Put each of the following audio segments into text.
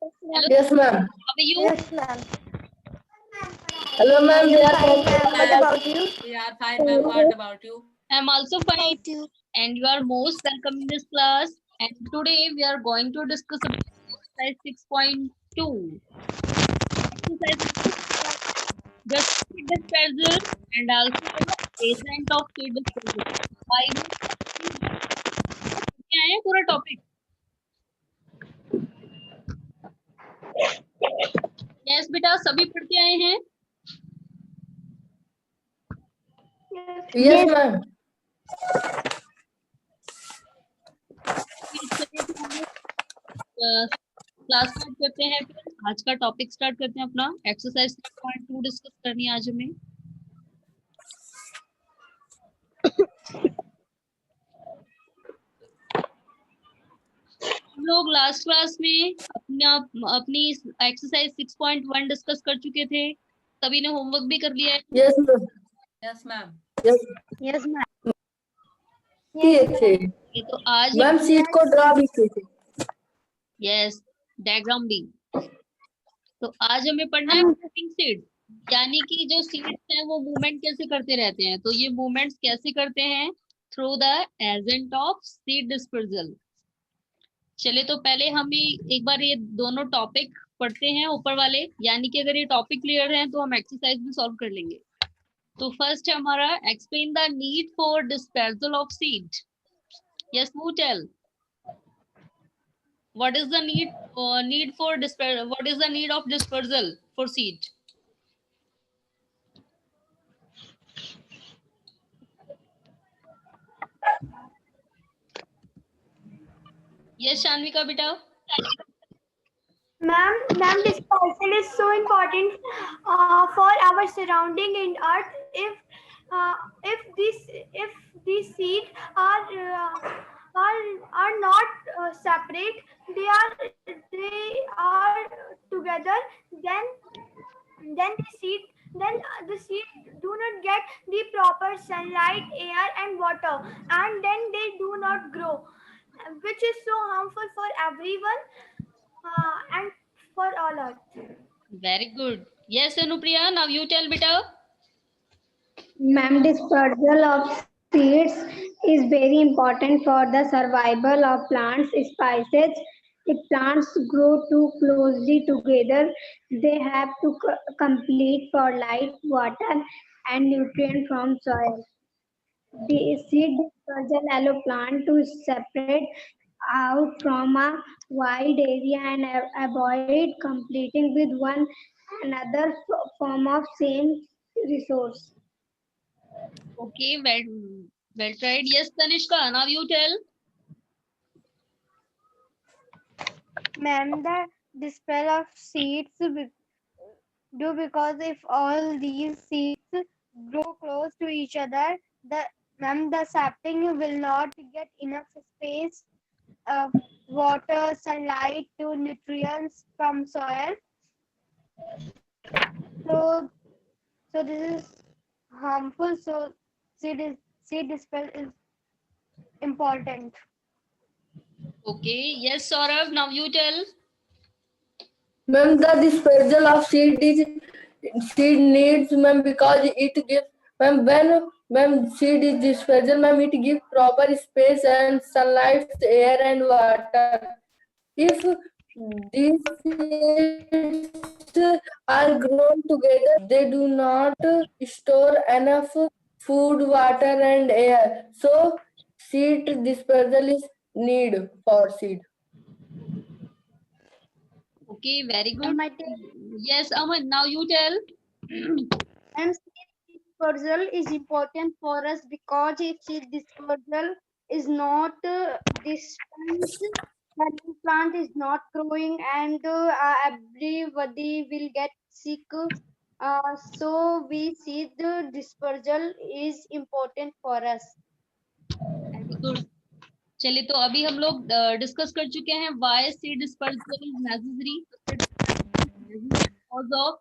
Hello, Yes, ma'am. how are you? Yes, ma'am. Hello, ma'am. We are Fine, fine. ma'am. What about you? We are fine, ma'am. What about you? I'm also fine, and you are most welcome in this class. And today we are going to discuss about exercise 6.2. Exercise 6.2, the seed dispersal and also the agent of seed dispersal. Why we क्या है पूरा topic? Yes बेटा, सभी पढ़ के आए हैं? Yes, ma'am. Class start करते हैं। फिर आज का टॉपिक स्टार्ट करते हैं अपना। एक्सरसाइज 6.2 डिस्कस करनी है आज हमें। हम लोग लास्ट क्लास में अपनी एक्सरसाइज 6.1 डिस्कस कर चुके थे। सभी ने होमवर्क भी कर लिया है। Yes, ma'am. Yes, ma'am. Yes. Yes, ma'am. किए थे ये तो आज मैम सीट को ड्रा भी किए थे। यस, डायग्राम भी। तो आज हमें पढ़ना है मूविंग सीड, यानी कि जो सीड्स हैं वो मूवमेंट कैसे करते रहते हैं। तो ये मूवमेंट्स कैसे करते हैं? Through the agent of seed dispersal. चले तो पहले हम एक बार ये दोनों टॉपिक पढ़ते हैं ऊपर वाले, यानी कि अगर ये टॉपिक क्लियर है तो हम एक्सरसाइज भी सॉल्व कर लेंगे। तो फर्स्ट है हमारा explain the need for dispersal of seed. Yes, who tell what is the need for dispersal? What is the need of dispersal for seed? Yes, Shanvika beta. Ma'am, dispersal is so important for our surrounding in Earth. If these seeds are not separate, they are together. Then the seed do not get the proper sunlight, air, and water, and then they do not grow, which is so harmful for everyone and for all Earth. Very good. Yes, Anupriya. Now you tell beta. Ma'am, dispersal of seeds is very important for the survival of plants species. If plants grow too closely together, they have to compete for light, water, and nutrient from soil. The seed dispersal allow plant to separate out from a wide area and avoid competing with one another form of same resource. Okay, well tried. Yes, Tanishka. Now you tell. Ma'am, the dispersal of seeds because if all these seeds grow close to each other, the sapling will not get enough space, water, sunlight, to nutrients from soil. So this is harmful. So seed dispersal is important. Okay. Yes, Saurav. Now you tell. Ma'am, the dispersal of seed needs, ma'am, because it gives, ma'am, when seed is dispersal, ma'am, it gives proper space and sunlight, air, and water. If these seeds are grown together, they do not store enough food, water, and air. So, seed dispersal is need for seed. Okay, very good. Yes, Aman. Now you tell. And seed dispersal is important for us because if seed dispersal is not distant, the new plant is not growing, and everybody will get sick. So we see the dispersal is important for us. Very good. चलिए तो अभी हम लोग discuss कर चुके हैं why seed dispersal is necessary because of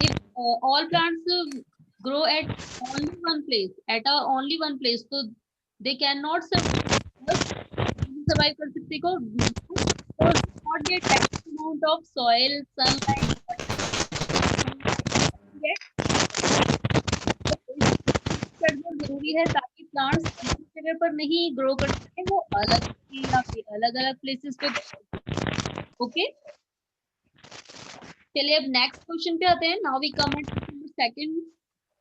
if all plants grow at only one place, so they cannot survive कर सकते को not get of soil, sunlight, जरूरी है ताकि प्लांट्स एक जगह पर नहीं ग्रो कर सके, वो अलग अलग अलग प्लेसेस पे। ओके, चलिए अब नेक्स्ट क्वेश्चन पे आते हैं। Now we come at second.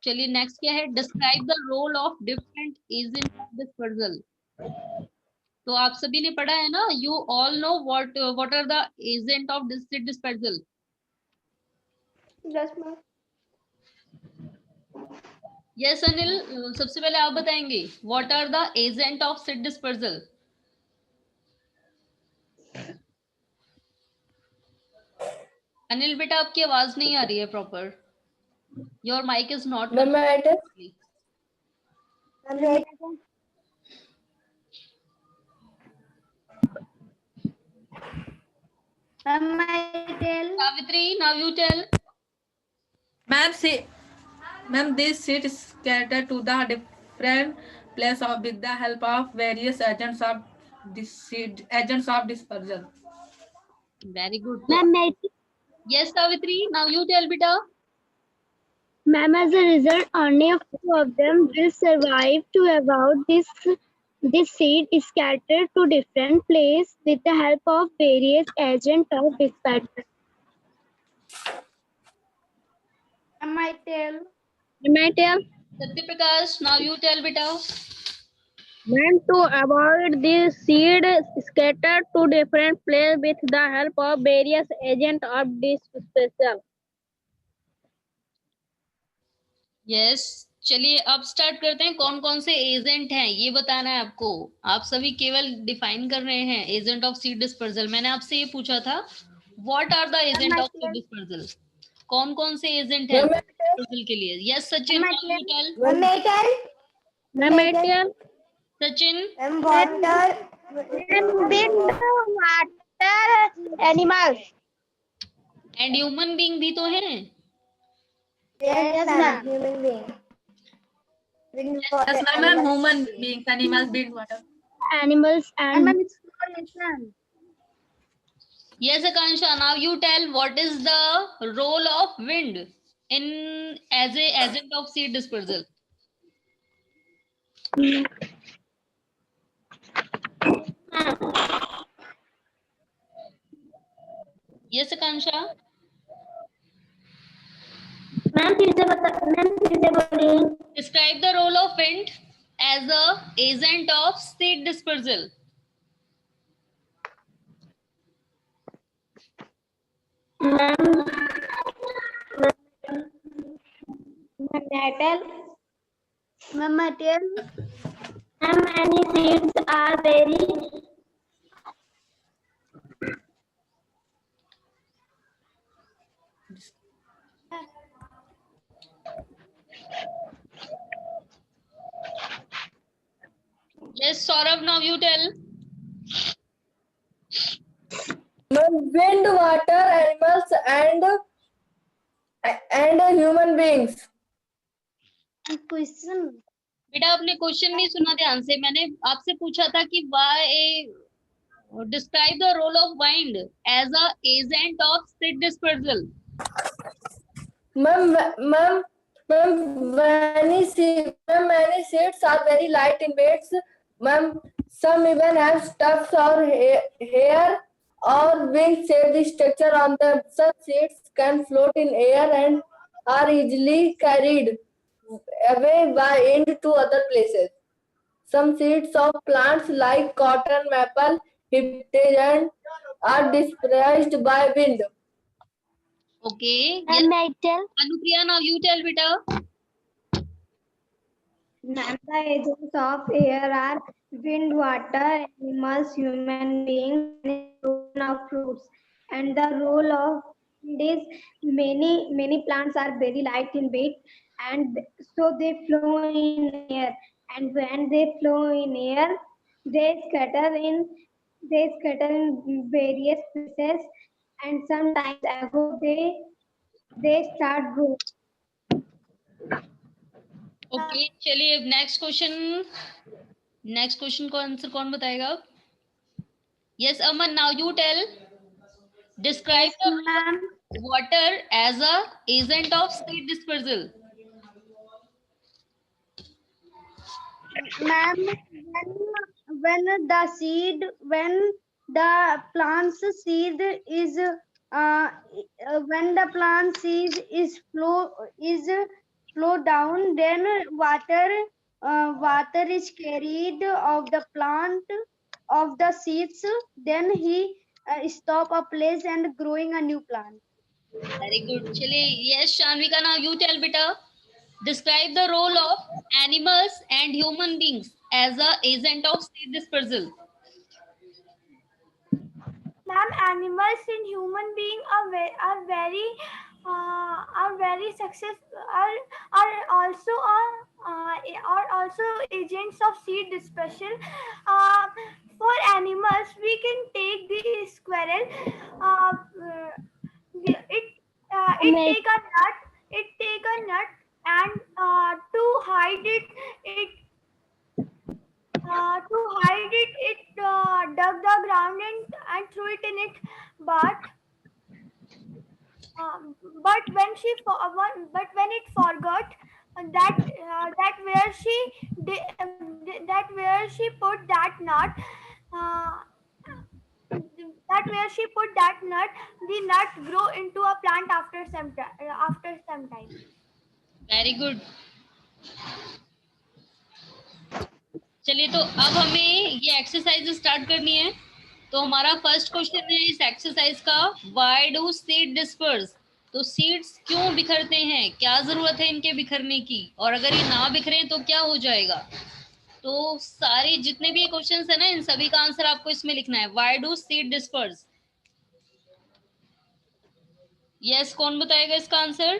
चलिए नेक्स्ट क्या है, describe the role of different agent of dispersal. तो आप सभी ने पढ़ा है ना, you all know what are the agent of seed dispersal. Yes, ma'am. Yes Anil, सबसे पहले आप बताएंगे what are the agent of seed dispersal. Anil बेटा आपकी आवाज नहीं आ रही है proper, your mic is not. Ma'am मैं Savitri, now you tell. Ma'am, this seed is scattered to the different place of with the help of various agents of dispersal. Very good. Ma'am, Yes, Savitri, now you tell beta. ma'am, as a result, only a few of them will survive to about this seed is scattered to different places with the help of various agents of dispersal. Am I tell? Satya Prakash, now you tell beta. Ma'am, to avoid this seed scattered to different places with the help of various agents of dispersal. Yes, चलिए अब start करते हैं। कौन कौन से agent हैं ये बताना है आपको। आप सभी केवल डिफाइन कर रहे हैं एजेंट ऑफ सीड डिस्पर्सल। मैंने आपसे ये पूछा था what are the agent of seed dispersal, कौन कौन से एजेंट हैं डिस्पर्सल के लिए। Yes Sachin, Sachin Animals. And human being भी तो हैं। Yes, ma'am. Human being. Yes, ma'am, human beings, animals, build water. Animals and Yes, Akansha, now you tell what is the role of wind in as a agent of seed dispersal. Yes, Akansha. Ma'am फिर से बोलिए। Describe the role of wind as a agent of seed dispersal. Many seeds are very Yes, Saurav, now you tell. wind, water, animals, and human beings. question. बेटा आपने question नहीं सुना ध्यान से। मैंने आपसे पूछा था कि describe the role of wind as a agent of seed dispersal. Ma'am, many seeds are very light in weight. Ma'am, some even have tufts or hair or wing shaped structure on them. Such seeds can float in air and are easily carried away by wind to other places. Some seeds of plants like cotton, maple, hippolyte are dispersed by wind. Okay. Yes. And I tell Anupriya, now you tell beta. the agents of air are wind, water, animals, human beings, and of fruits. And the role of wind is many plants are very light in weight, and so they flow in air. And when they flow in air, they scatter in various places, and sometimes ago they start growing. Okay चलिए अब next question को answer कौन बताएगा। Yes Aman, now you tell. Describe Yes, the role ma'am. of water as a agent of seed dispersal. Ma'am, when the plant's seed is when the plant seed is flow down, then water is carried of the plant of the seeds. Then he stop a place and growing a new plant. Very good. चलिए, yes, Shanvika, now you tell beta. Describe the role of animals and human beings as a agent of seed dispersal. Ma'am, animals and human beings are very successful are also agents of seed dispersal. Uh, for animals, we can take the squirrel. It take a nut. It take a nut and to hide it dug the ground and threw it in it. But but when it forgot that where she put that nut, uh, that where she put that nut, the nut grew into a plant after some time. Very good. चलिए, तो अब हमें ये exercise start करनी है. तो हमारा first question है इस एक्सरसाइज का, व्हाई डू सीड डिस्पर्स. तो सीड्स क्यों बिखरते हैं, क्या जरूरत है इनके बिखरने की, और अगर ये ना बिखरे तो क्या हो जाएगा. तो सारे जितने भी क्वेश्चंस है ना, इन सभी का आंसर आपको इसमें लिखना है. Why do seed disperse. Yes, कौन बताएगा इसका answer.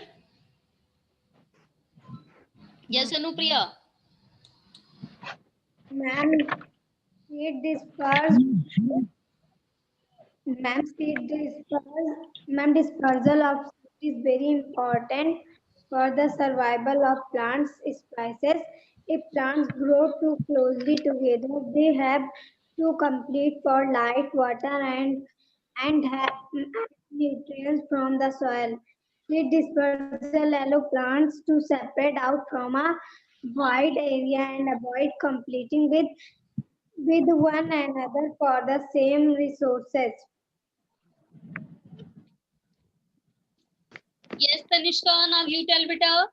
Yes Anupriya. Ma'am, seed dispersal. Ma'am, dispersal of seed is very important for the survival of plants species. If plants grow too closely together, they have to compete for light, water, and have nutrients from the soil. Seed dispersal allow plants to separate out from a wide area and avoid competing with one another for the same resources. Yes, Tanishka, now you tell beta.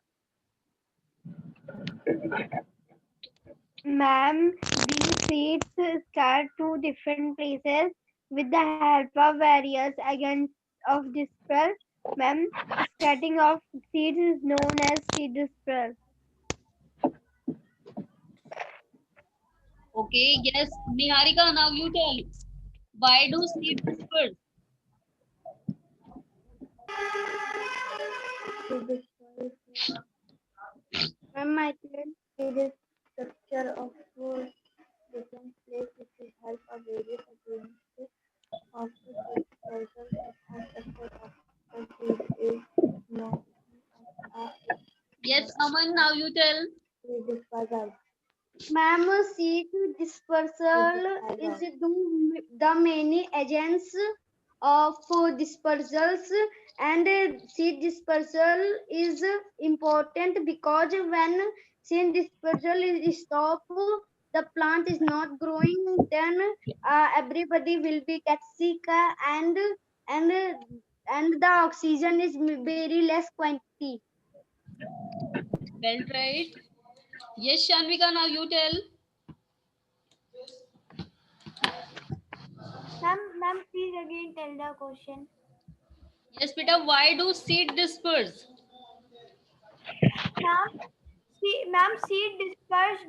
Ma'am, these seeds start two different places with the help of various agents of dispersal. Ma'am, starting of seeds is known as seed dispersal. Okay, yes, Niharika, now you tell. Why do seeds disperse? Ma'am, I think seed is structure of four different places with help of various agents of the dispersal. The structure of the seed is known as Yes, Aman, now you tell. seed dispersal. Ma'am, seed dispersal is the many agents of dispersals, and seed dispersal is important because when seed dispersal is stopped, the plant is not growing. Then everybody will be get sick, and and the oxygen is very less quantity. Well tried. Yes, Shanvika, now you tell. Ma'am, please again tell the question. Yes, beta, why do seed disperse? Ma'am, seed dispersed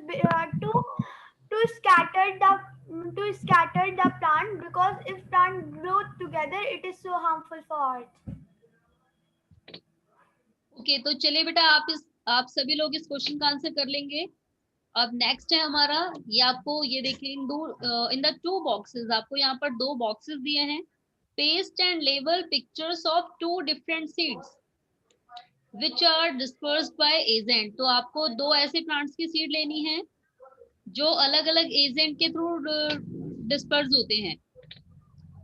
to scatter the plant, because if plant grow together, it is so harmful for earth. Okay, तो चलिए बेटा, आप सभी लोग इस question का answer कर लेंगे. अब नेक्स्ट है हमारा, ये आपको ये देखिए इन द टू बॉक्सेस, आपको यहाँ पर दो बॉक्सेस दिए हैं. Paste and label pictures of two different seeds which are dispersed by agent. तो आपको दो ऐसे प्लांट्स की सीड लेनी है जो अलग अलग एजेंट के थ्रू डिस्पर्स होते हैं.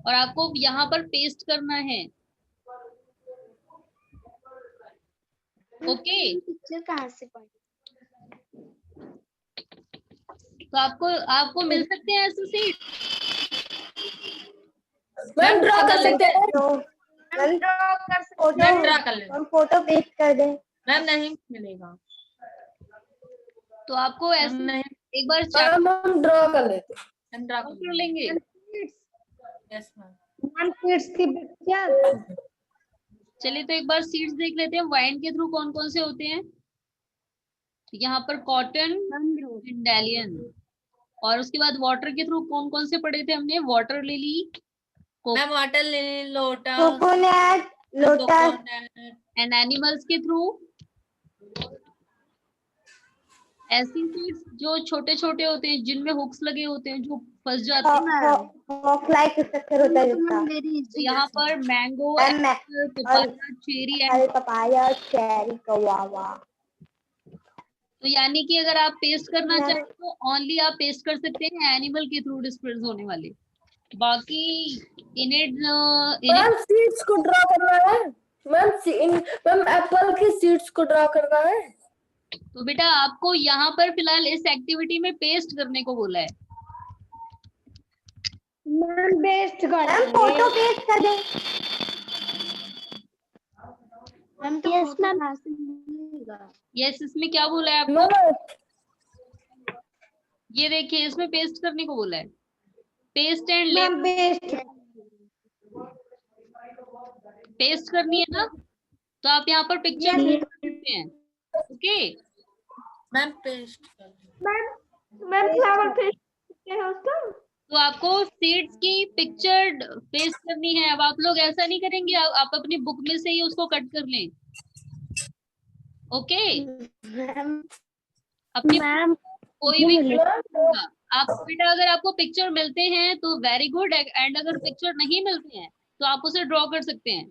और आपको यहाँ पर पेस्ट करना है। ओके, पिक्चर कहाँ से पढ़ी? तो आपको मिल सकते हैं ऐसे सीट? मैम ड्रॉ कर सकते हैं। मैम ड्रॉ कर सकते मैम ड्रा कर ले। हम फोटो पेस्ट कर दें। मैम नहीं मिलेगा। तो आपको मैम ऐसे नहीं, एक बार चेक मैम हम ड्रॉ कर लेते हैं। मैम ड्रा कर लेंगे। Yes ma'am. मैम सीड्स की पिक्चर। चलिए तो एक बार सीड्स देख लेते हैं वाइन के थ्रू कौन कौन से होते हैं। यहाँ पर कॉटन, डैलियन, और उसके बाद वाटर के थ्रू कौन कौन से पढ़े थे हमने? Water lily, ma'am water lily, lotus, coconut, lotus and animals के थ्रू ऐसी सीड्स जो छोटे छोटे होते हैं, जिनमें हुक्स लगे होते हैं, जो फंस जाते हैं। हॉक लाइक स्ट्रक्चर होता है जिसका। तो यहाँ पर mango, ma'am Apple, papaya, cherry Apple, papaya, cherry, guava. तो यानी कि अगर आप पेस्ट करना चाहें तो ओनली आप पेस्ट कर सकते हैं एनिमल के थ्रू डिस्पर्स होने वाले। बाकी मैम सीड्स को ड्रॉ करना है। मैम एप्पल की सीड्स को ड्रॉ करना है। तो बेटा आपको यहाँ पर फिलहाल इस एक्टिविटी में पेस्ट करने को बोला है। मैम बेस्ट कर मैम फोटो पेस्ट कर दें। मैम तो यस मैम। यस, इसमें क्या बोला है आपको? मैम ये देखिए, इसमें पेस्ट करने को बोला है। पेस्ट एंड ले मैम बेस्ट। पेस्ट करनी है ना, तो आप यहाँ पर पिक्चर कर सकते हैं। ओके, मैम पेस्ट कर दो। मैम फ्लावर पेस्ट है उसका। तो आपको सीड्स की पिक्चर पेस्ट करनी है। अब आप लोग ऐसा नहीं करेंगे, आप अपनी बुक में से ही उसको कट कर लें। ओके, अपनी कोई भी आप बेटा अगर आपको पिक्चर मिलते हैं तो वेरी गुड, एंड अगर पिक्चर नहीं मिलते हैं तो आप उसे ड्रॉ कर सकते हैं।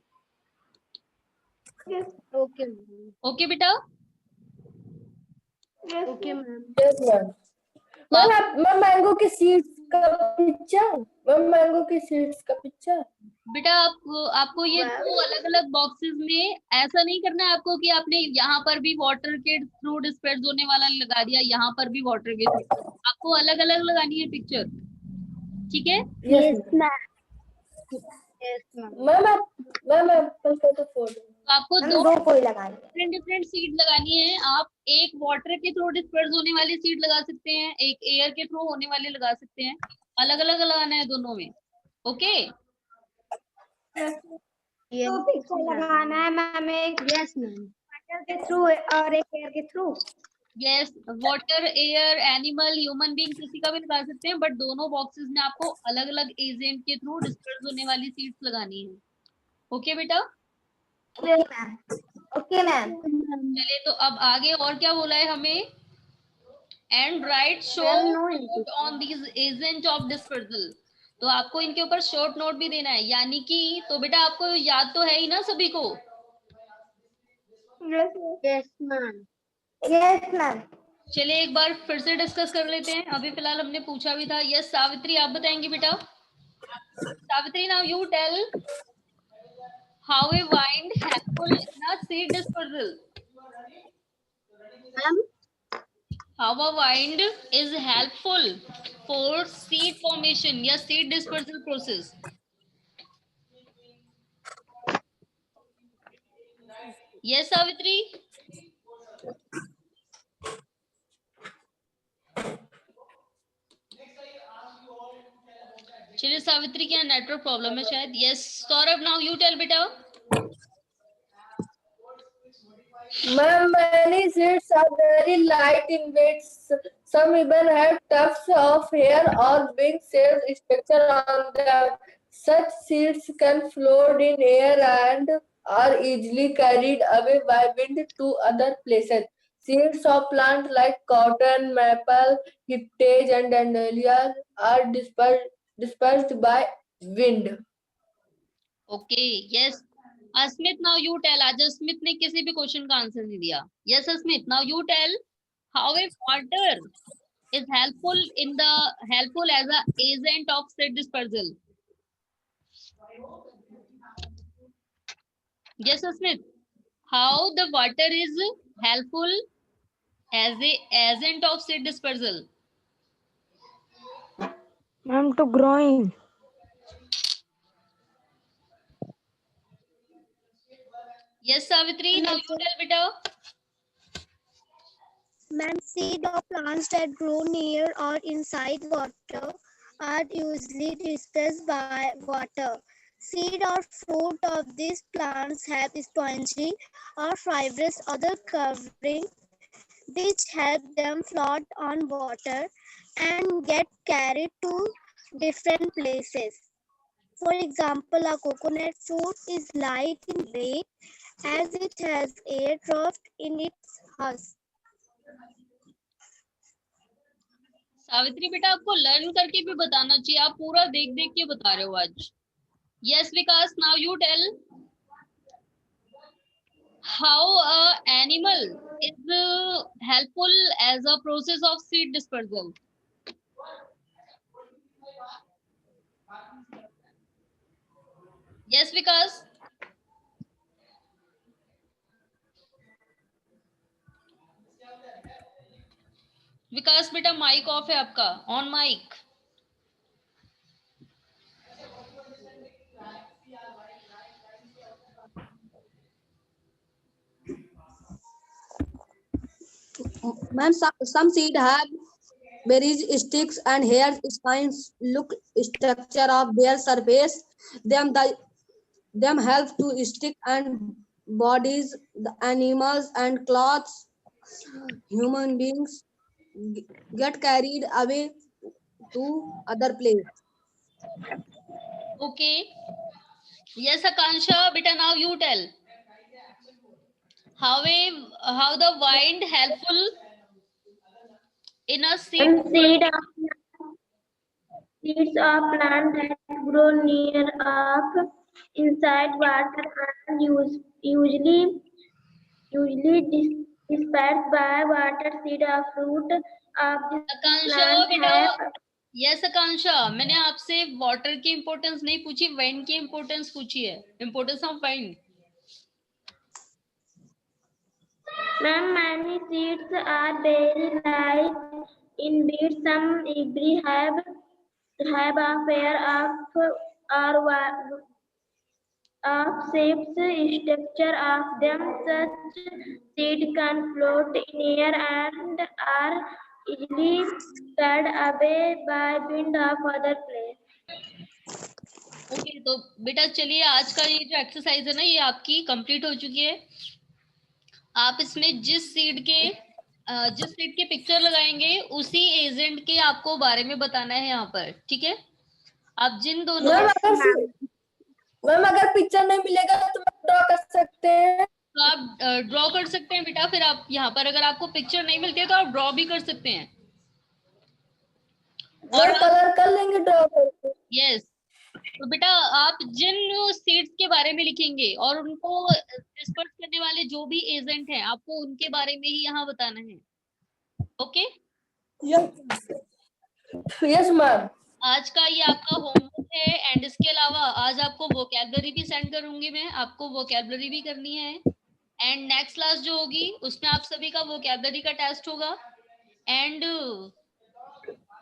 ओके बेटा। Okay ma'am. Yes ma'am. Ma'am mango की सीड्स का पिक्चर। मैम मैंगो की सीड्स का पिक्चर। बेटा आपको ये दो अलग अलग बॉक्सेस में ऐसा नहीं करना है आपको कि आपने यहाँ पर भी वाटर के थ्रू डिस्पर्स होने वाला लगा दिया, यहाँ पर भी वाटर के थ्रू। आपको अलग अलग लगानी है पिक्चर, ठीक है? यस मैम एप्पल का तो फोटो। तो आपको दो दो कोई लगानी। डिफरेंट सीड लगानी है। आप एक वाटर के थ्रू डिस्पर्स होने वाली सीड लगा सकते हैं, एक एयर के थ्रू होने वाले लगा सकते हैं। अलग अलग लगाना है दोनों में। ओके, तो पिक्चर लगाना है मैम। एक यस मैम वाटर के थ्रू और एक एयर के through. Yes, water, air, animal, human being किसी का भी लगा सकते हैं, बट दोनों बॉक्सेस में आपको अलग अलग एजेंट के थ्रू डिस्पर्स होने वाली सीड्स लगानी है। ओके बेटा? Okay ma'am. चलिए तो अब आगे और क्या बोला है हमें? And right show on these agent of dispersal. तो आपको इनके ऊपर शॉर्ट नोट भी देना है, यानी कि तो बेटा आपको याद तो है ही ना सभी को? Yes ma'am. चलिए एक बार फिर से डिस्कस कर लेते हैं। अभी फिलहाल हमने पूछा भी था। यस सावित्री, आप बताएंगे बेटा? Savitri, now you tell how a wind helpful in a seed dispersal. How a wind is helpful for seed formation या seed dispersal process. Yes Savitri. चलिए सावित्री क्या नेटवर्क प्रॉब्लम है शायद। Yes Saurabh, now you tell बेटा। Ma'am, many seeds are very light in weight. Some even have tufts of hair or wing shaped structure on them. Such seeds can float in air and are easily carried away by wind to other places. Seeds of plants like cotton, maple, hiptage, and dandelion are dispersed by wind. Okay, yes. Asmit, now you tell. आज अस्मित ने किसी भी question का answer नहीं दिया। Yes Asmit, now you tell how a water is helpful as a agent of seed dispersal. Yes, Smith. How the water is helpful as a agent of seed dispersal? Ma'am, to growing. Yes, Savitri. Now you tell, beta. Ma'am, seed of plants that grow near or inside water are usually dispersed by water. Seed or fruit of these plants have spongy or fibrous other covering which help them float on water and get carried to different places. For example, a coconut fruit is light in weight as it has air trapped in its husk. Savitri बेटा आपको learn करके भी बताना चाहिए, आप पूरा देख देख के बता रहे हो आज. Yes, Vikas, now you tell how a animal is helpful as a process of seed dispersal. Yes, Vikas. विकास बेटा माइक ऑफ है आपका, on mic. Ma'am, some seed have berries, sticks, and hair spines. Look structure of their surface. Them help to stick and bodies, the animals and cloths. Human beings get carried away to other place. Okay. Yes, Akansha, beta now you tell. How the wind helpful in a seed? Seeds of plants that grow near up inside water and usually dispersed by water. Seed of fruit of this Akansha plant बेटा. have yes आकांक्षा, मैंने आपसे water की importance नहीं पूछी, wind की importance पूछी है. Importance of wind. Ma'am, many seeds are very light in weight. Some every have a pair of shapes, structure of them. Such seed can float in air and are easily carried away by wind of other place. Okay, तो बेटा चलिए आज का ये जो exercise है ना, ये आपकी कंप्लीट हो चुकी है. आप इसमें जिस सीड के पिक्चर लगाएंगे उसी एजेंट के आपको बारे में बताना है यहाँ पर, ठीक है. आप जिन दोनों मैम अगर पिक्चर नहीं मिलेगा तो ड्रॉ कर सकते हैं. तो आप ड्रॉ कर सकते हैं बेटा. फिर आप यहाँ पर अगर आपको पिक्चर नहीं मिलती है तो आप ड्रॉ भी कर सकते हैं. और कलर कर लेंगे ड्रॉ करके. यस. तो बेटा आप जिन सीड्स के बारे में लिखेंगे और उनको डिस्पर्स करने वाले जो भी एजेंट हैं, आपको उनके बारे में ही यहाँ बताना है. ओके. Yes ma'am. आज का ये आपका होमवर्क है. एंड इसके अलावा आज आपको वोकैबुलरी भी सेंड करूंगी मैं, आपको वोकैबुलरी भी करनी है. एंड नेक्स्ट क्लास जो होगी उसमें आप सभी का वोकैबुलरी का टेस्ट होगा. एंड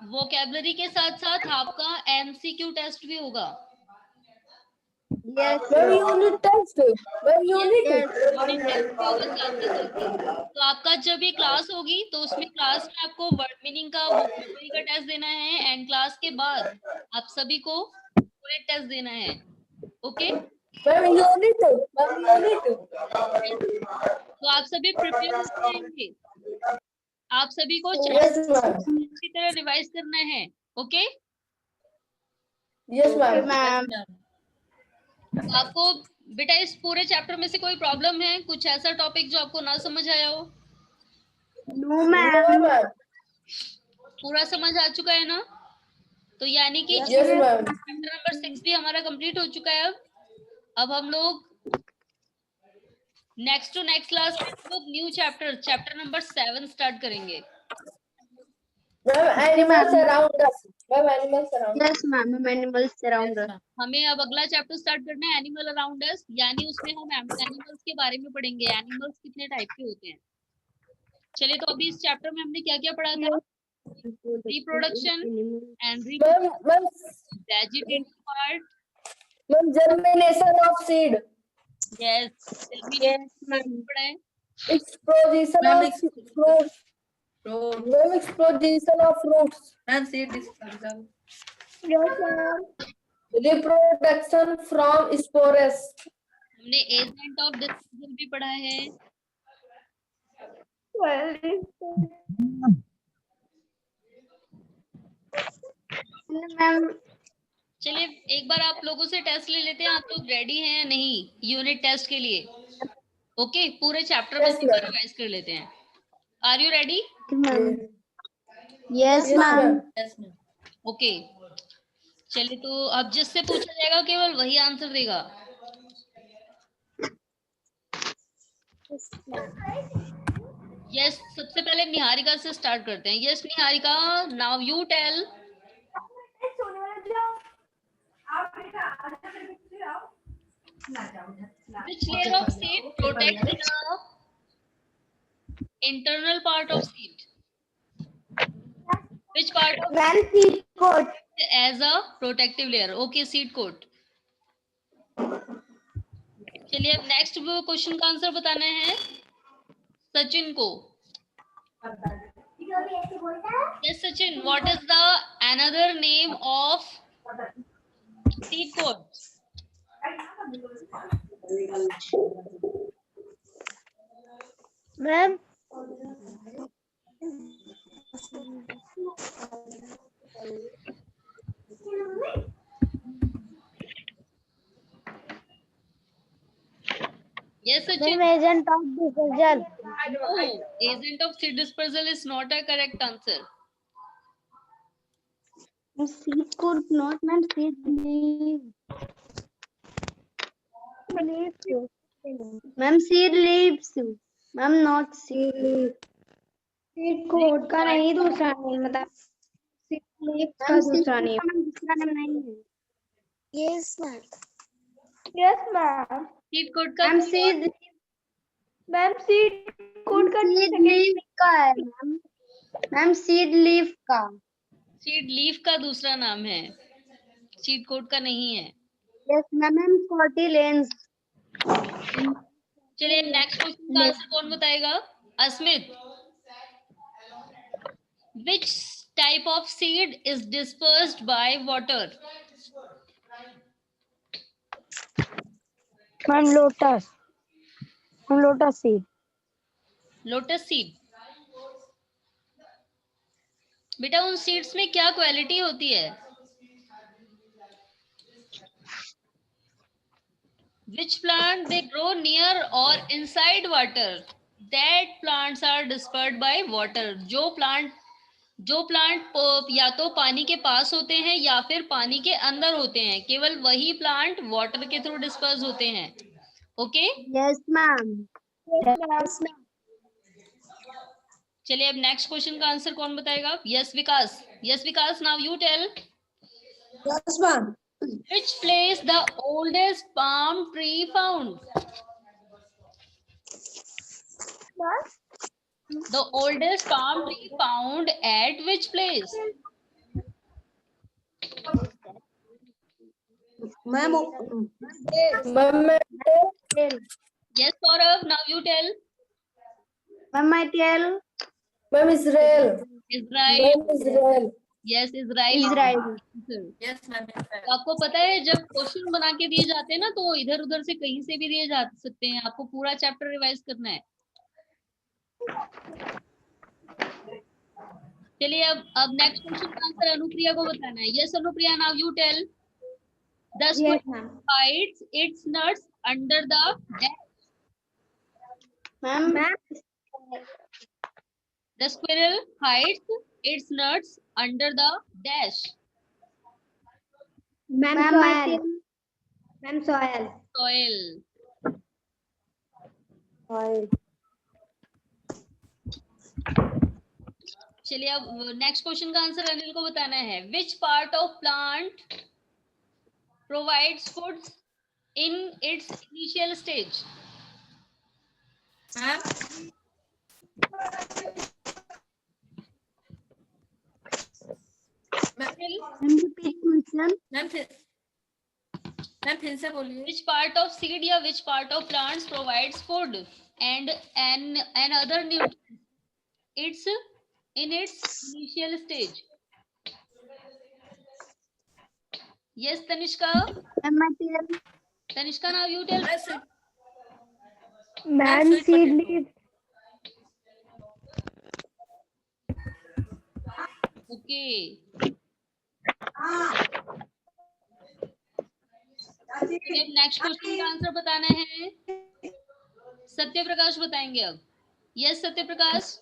वोकैबुलरी के साथ साथ आपका एमसीक्यू टेस्ट भी होगा. Yes, very unit test. Very unit. तो आपका जब ये क्लास होगी तो उसमें क्लास में आपको वर्ड मीनिंग का वोकैबुलरी का टेस्ट देना है. एंड क्लास के बाद आप सभी को पूरे टेस्ट देना है. Okay. Very unit. Very unit. तो आप सभी प्रिपेयर रहेंगे. आप सभी को Yes ma'am. अच्छी तरह रिवाइज करना है. ओके. Yes ma'am. आपको बेटा इस पूरे चैप्टर में से कोई प्रॉब्लम है, कुछ ऐसा टॉपिक जो आपको ना समझ आया हो? No, ma'am. पूरा समझ आ चुका है ना? तो यानी कि Yes ma'am. चैप्टर नंबर 6 भी हमारा कंप्लीट हो चुका है. अब हम लोग नेक्स्ट टू नेक्स्ट क्लास में न्यू चैप्टर नंबर 7 स्टार्ट करेंगे. Ma'am, animals around us. Ma'am, animals around us. Yes, ma'am. Animals around us. हमें अब अगला चैप्टर स्टार्ट करना है एनिमल अराउंड अस, यानी उसमें हम एनिमल्स के बारे में पढ़ेंगे, एनिमल्स कितने टाइप के होते हैं। चलिए, तो अभी इस चैप्टर में हमने क्या क्या पढ़ा था? Reproduction and Ma'am, vegetative part. ma'am, germination of seed. Yes, Yes, ma'am. पढ़ा है। Explosion Ma'am, of fruits. Fruit. Ma'am, explosion of fruits. Ma'am, seed dispersal. Yes, ma'am. Reproduction from spores. हमने एजेंट ऑफ डिस्पोजल भी पढ़ा है। Ma'am. चलिए, एक बार आप लोगों से टेस्ट ले लेते हैं, आप लोग रेडी हैं या नहीं यूनिट टेस्ट के लिए? ओके, पूरे चैप्टर में Yes, एक बार ma'am. रिवाइज कर लेते हैं। Are you ready? Yes, ma'am. Yes, ma'am. Okay, चलिए, तो अब जिससे पूछा जाएगा केवल वही आंसर देगा। यस, सबसे पहले निहारिका से स्टार्ट करते हैं। Yes Niharika, now you tell which layer of seed protects the internal part of seed? Which part of seed coat. as a protective layer? Okay, seed coat. चलिए, अब नेक्स्ट क्वेश्चन का answer बताना है सचिन को। Yes, Sachin, what is the another name of seed coat? Ma'am, Yes, Sachin. agent of dispersal. No, agent of seed dispersal is not a correct answer. Seed coat, not ma'am. Seed leaf. Ma'am, seed leaves. Ma'am, not seed leaf. Seed coat का नहीं दूसरा name मतलब seed leaf का दूसरा name है। Yes, ma'am. Yes, ma'am. Seed coat का Ma'am, seed Ma'am, seed coat का seed leaf का है मैम। मैम, seed leaf का। सीड लीफ का दूसरा नाम है, सीड कोट का नहीं है। Yes, ma'am. Cotyledons. चलिए, नेक्स्ट क्वेश्चन का आंसर कौन बताएगा? Asmit, which type of seed is dispersed by water? Ma'am, lotus. Ma'am, lotus seed. Lotus seed. बेटा, उन सीड्स में क्या क्वालिटी होती है? Which plant they grow near or inside water? That plants are dispersed by water. जो plant या तो पानी के पास होते हैं या फिर पानी के अंदर होते हैं, केवल वही प्लांट वाटर के थ्रू डिस्पर्स होते हैं। Okay? Yes, ma'am. Yes, ma'am. चलिए, अब नेक्स्ट क्वेश्चन का आंसर कौन बताएगा? Yes Vikas. Yes Vikas, now you tell Yes, ma'am. which place the oldest palm tree found? The oldest palm tree found at which place? Ma'am, Ma'am, Yes, Saurav, now you tell. Ma'am, I tell. ma'am, Israel. Israel. Ma'am, Israel. Yes, Israel. Israel. Yes, ma'am. तो आपको पता है, जब question बना के दिए जाते हैं ना, तो इधर उधर से कहीं से भी दिए जा सकते हैं। आपको पूरा चैप्टर रिवाइज करना है। चलिए, अब नेक्स्ट क्वेश्चन का आंसर अनुप्रिया को बताना है। Yes Anupriya, now you tell. The squirrel hides its nuts under the dash. Ma'am. The squirrel hides its nuts under the dash. Ma'am, soil. Ma'am, soil. Soil. चलिए अब नेक्स्ट क्वेश्चन का answer Anil को बताना है। Which part of plant provides food in its initial stage? Ma'am ma'am फिर से बोलिए। Which part of seed या which part of plants provides food and other nutrients? It's in its initial stage. Yes, Tanishka. Tanishka, now you tell. Ma'am, seed leaves. Okay. Next question का answer बताना है। सत्य प्रकाश बताएंगे अब। Yes Satya Prakash,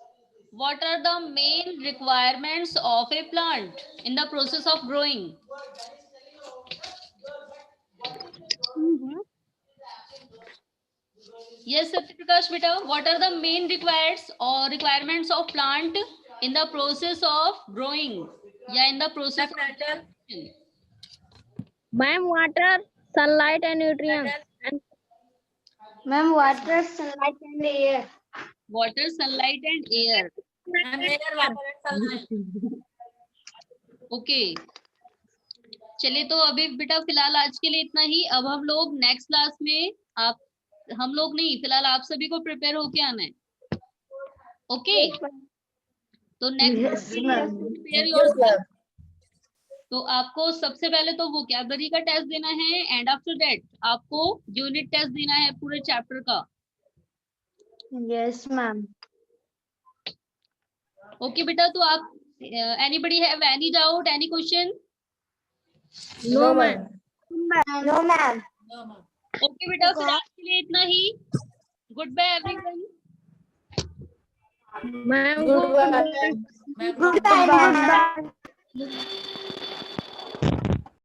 what are the main requirements of a plant in the process of growing? Yes Satya Prakash बेटा, what are the main requirements of plant in the process of growing या in the process of? Ma'am, water, sunlight and nutrients. Ma'am, water, sunlight and air. Water, sunlight and air. Okay चलिए, तो अभी बेटा फिलहाल आज के लिए इतना ही। अब हम लोग नेक्स्ट क्लास में हम लोग नहीं, फिलहाल आप सभी को प्रिपेयर होके आना है। ओके तो नेक्स्ट प्रिपेयर योरसेल्फ। तो आपको सबसे पहले तो वोकैबुलरी का टेस्ट देना है एंड आफ्टर दैट आपको यूनिट टेस्ट देना है पूरे चैप्टर का। Yes, ma'am. ओके बेटा, तो आप anybody have any doubt, any question? No, ma'am. No, ma'am. Okay बेटा, फिर आज के लिए इतना ही। Good bye everyone. Goodbye. Goodbye, ma'am.